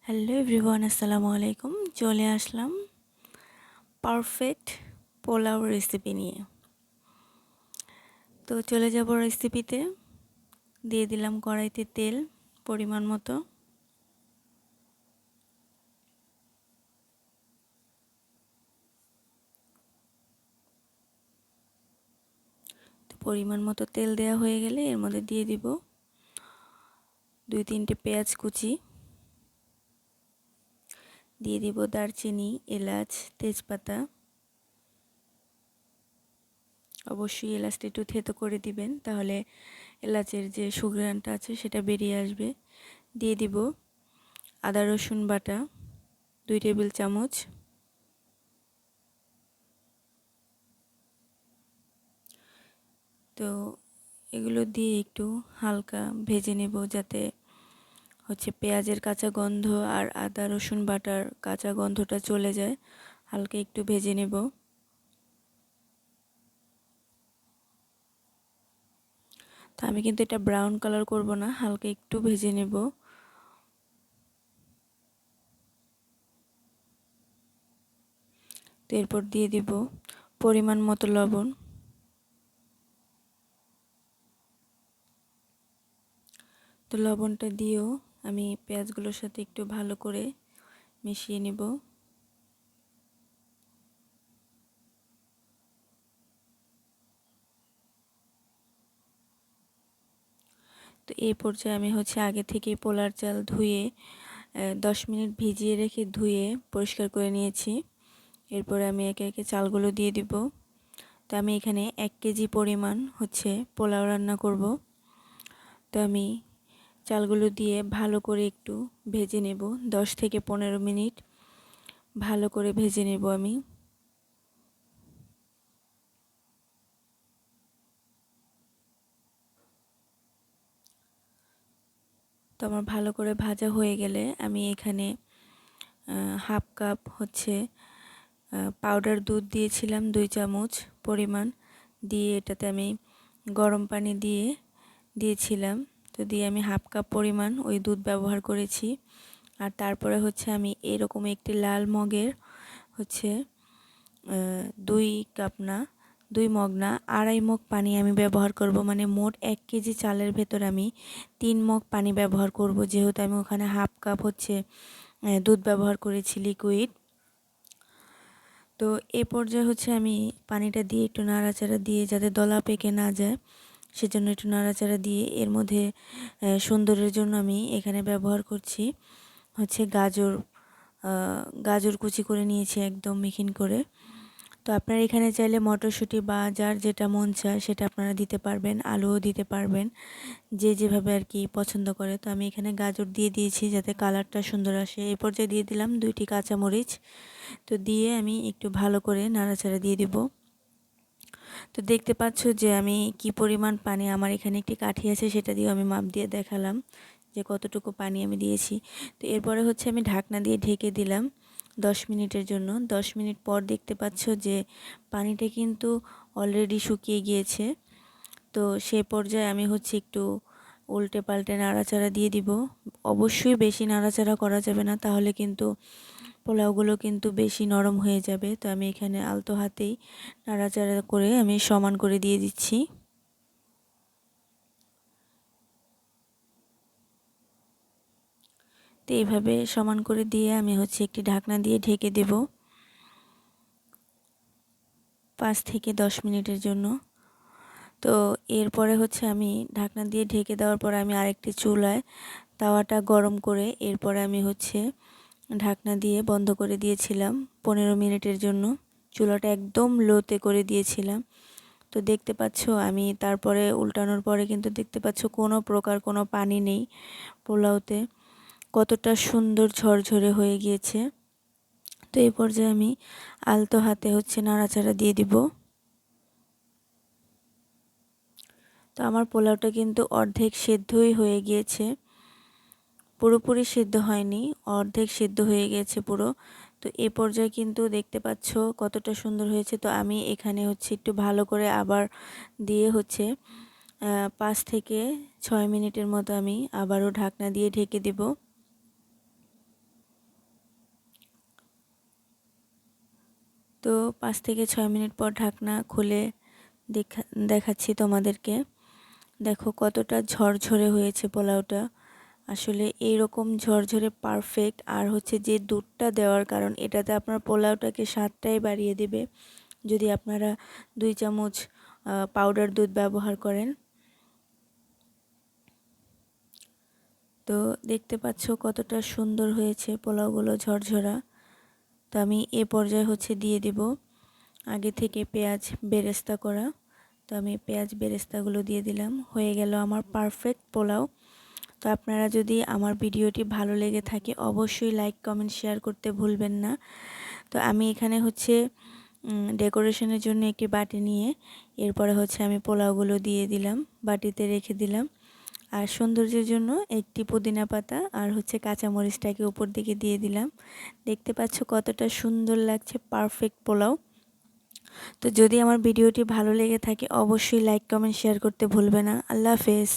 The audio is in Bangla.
হ্যালো এভরিওয়ান, আসসালামু আলাইকুম। চলে আসলাম পারফেক্ট পোলাও রেসিপি নিয়ে। তো চলে যাব রেসিপিতে। দিয়ে দিলাম কড়াইতে তেল পরিমাণ মতো। তো পরিমাণ মতো তেল দেওয়া হয়ে গেলে এর মধ্যে দিয়ে দিব 2-3টে পেঁয়াজ কুচি, দিয়ে দিব দারচিনি, এলাচ, তেজপাতা। অবশ্যই এলাচটা একটু থেতো করে দিবেন, তাহলে এলাচের যে সুঘ্রাণটা আছে সেটা বেরিয়ে আসবে। দিয়ে দিব আদা রসুন বাটা 2 টেবিল চামচ। তো এগুলো দিয়ে একটু হালকা ভেজে নেব, যাতে পেঁয়াজের কাঁচা গন্ধ আর আদা রসুন বাটার কাঁচা গন্ধটা চলে যায়। হালকা একটু ভেজে নেব। তো আমি কিন্তু এটা ব্রাউন কালার করব না, হালকা একটু ভেজে নেব। তো এরপর দিয়ে দিব পরিমাণ মতো লবণ। তো লবণটা দিয়েও আমি পেঁয়াজগুলোর সাথে একটু ভালো করে মিশিয়ে নেব। তো এই পর্যায়ে আমি আগে থেকে পোলার চাল ধুয়ে 10 মিনিট ভিজিয়ে রেখে ধুয়ে পরিষ্কার করে নিয়েছি। এরপরে আমি একে একে চালগুলো দিয়ে দিব। তো আমি এখানে 1 কেজি পরিমাণ পোলাও রান্না করব। তো আমি চালগুলো দিয়ে ভালো করে একটু ভেজে নেব, 10 থেকে 15 মিনিট ভালো করে ভেজে নেব আমি। তো আমার ভালো করে ভাজা হয়ে গেলে আমি এখানে হাফ কাপ পাউডার দুধ দিয়েছিলাম 2 চামচ পরিমাণ, দিয়ে এটাতে আমি গরম পানি দিয়েছিলাম। তো দিয়ে আমি হাফ কাপ পরিমাণ ওই দুধ ব্যবহার করেছি। আর তারপরে আমি এরকম একটি লাল মগের 2 কাপ না 2 মগ না 2.5 মগ পানি আমি ব্যবহার করব। মানে মোট 1 কেজি চালের ভেতর আমি 3 মগ পানি ব্যবহার করব, যেহেতু আমি ওখানে হাফ কাপ দুধ ব্যবহার করেছি লিকুইড। তো এ পর্যায়ে আমি পানিটা দিয়ে একটু নাড়াচাড়া দিয়ে, যাতে দলা পেকে না যায় সেজন্য একটু নাড়াচাড়া দিয়ে এর মধ্যে সৌন্দর্যের জন্য আমি এখানে ব্যবহার করছি গাজর। গাজর কুচি করে নিয়েছি একদম মিহিন করে। তো আপনারা এখানে চাইলে মটরশুঁটি বা যার যেটা মন চায় সেটা আপনারা দিতে পারবেন, আলুও দিতে পারবেন, যে যেভাবে আর কি পছন্দ করে। তো আমি এখানে গাজর দিয়ে দিয়েছি যাতে কালারটা সুন্দর আসে। এই পর্যায়ে দিয়ে দিলাম 2টি কাঁচামরিচ। তো দিয়ে আমি একটু ভালো করে নাড়াচাড়া দিয়ে দিব। তো দেখতে পাচ্ছ যে আমি কি পরিমাণ পানি, আমার এখানে একটি কাঠি আছে সেটা দিয়ে আমি মাপ দিয়ে দেখালাম যে কতটুকু পানি আমি দিয়েছি। তো এরপরে আমি ঢাকনা দিয়ে ঢেকে দিলাম 10 মিনিটের জন্য। 10 মিনিট পর দেখতে পাচ্ছ যে পানিটা কিন্তু অলরেডি শুকিয়ে গিয়েছে। তো সেই পর্যায়ে আমি একটু উল্টে পাল্টে নাড়াচাড়া দিয়ে দিব। অবশ্যই বেশি নাড়াচাড়া করা যাবে না, তাহলে কিন্তু পোলাওগুলো কিন্তু বেশি নরম হয়ে যাবে। তো আমি এখানে আলতো হাতেই নাড়াচাড়া করে আমি সমান করে দিয়ে দিচ্ছি। তো এইভাবে সমান করে দিয়ে আমি একটি ঢাকনা দিয়ে ঢেকে দেব 5 থেকে 10 মিনিটের জন্য। তো এরপরে আমি ঢাকনা দিয়ে ঢেকে দেওয়ার পর আমি আরেকটি চুলায় তাওয়াটা গরম করে এরপরে আমি ঢাকনা দিয়ে বন্ধ করে দিয়েছিলাম 15 মিনিটের জন্য। চুলাটা একদম লোতে করে দিয়েছিলাম। তো দেখতে পাচ্ছ আমি তারপরে উল্টানোর পরে কিন্তু দেখতে পাচ্ছ কোনো প্রকার কোনো পানি নেই পোলাওতে, কতটা সুন্দর ঝরঝরে হয়ে গিয়েছে। তো এই পর্যায়ে আমি আলতো হাতে নাড়াচাড়া দিয়ে দিব। তো আমার পোলাওটা কিন্তু অর্ধেক সেদ্ধই হয়ে গিয়েছে, পুরোপুরি সিদ্ধ হয়নি, অর্ধেক সিদ্ধ হয়ে গেছে পুরো। তো এ পর্যায়ে কিন্তু দেখতে পাচ্ছ কতটা সুন্দর হয়েছে। তো আমি এখানে একটু ভালো করে আবার দিয়ে 5 থেকে 6 মিনিটের মতো আমি আবারও ঢাকনা দিয়ে ঢেকে দেব। তো 5 থেকে 6 মিনিট পর ঢাকনা খুলে দেখাচ্ছি তোমাদেরকে। দেখো কতটা ঝরঝরে হয়েছে পোলাওটা। আসলে এইরকম ঝরঝরে পারফেক্ট। আর হচ্ছে যে দুধটা দেওয়ার কারণ, এটাতে আপনার পোলাওটাকে স্বাদটাই বাড়িয়ে দেবে যদি আপনারা 2 চামচ পাউডার দুধ ব্যবহার করেন। তো দেখতে পাচ্ছ কতটা সুন্দর হয়েছে পোলাওগুলো, ঝরঝরা। তো আমি এ পর্যায়ে হচ্ছে দিয়ে দিব আগে থেকে পেঁয়াজ বেরেস্তা করা। তো আমি পেঁয়াজ বেরেস্তাগুলো দিয়ে দিলাম। হয়ে গেল আমার পারফেক্ট পোলাও। তো আপনারা যদি আমার ভিডিওটি ভালো লেগে থাকে অবশ্যই লাইক কমেন্ট শেয়ার করতে ভুলবেন না। তো আমি এখানে হচ্ছে ডেকোরেশনের জন্য একটি বাটি নিয়ে এরপরে হচ্ছে আমি পোলাওগুলো দিয়ে দিলাম, বাটিতে রেখে দিলাম। আর সৌন্দর্যের জন্য একটি পুদিনা পাতা আর হচ্ছে কাঁচামরিচটাকে উপর দিকে দিয়ে দিলাম। দেখতে পাচ্ছ কতটা সুন্দর লাগছে পারফেক্ট পোলাও। তো যদি আমার ভিডিওটি ভালো লেগে থাকে অবশ্যই লাইক কমেন্ট শেয়ার করতে ভুলবে না। আল্লাহ হাফেজ।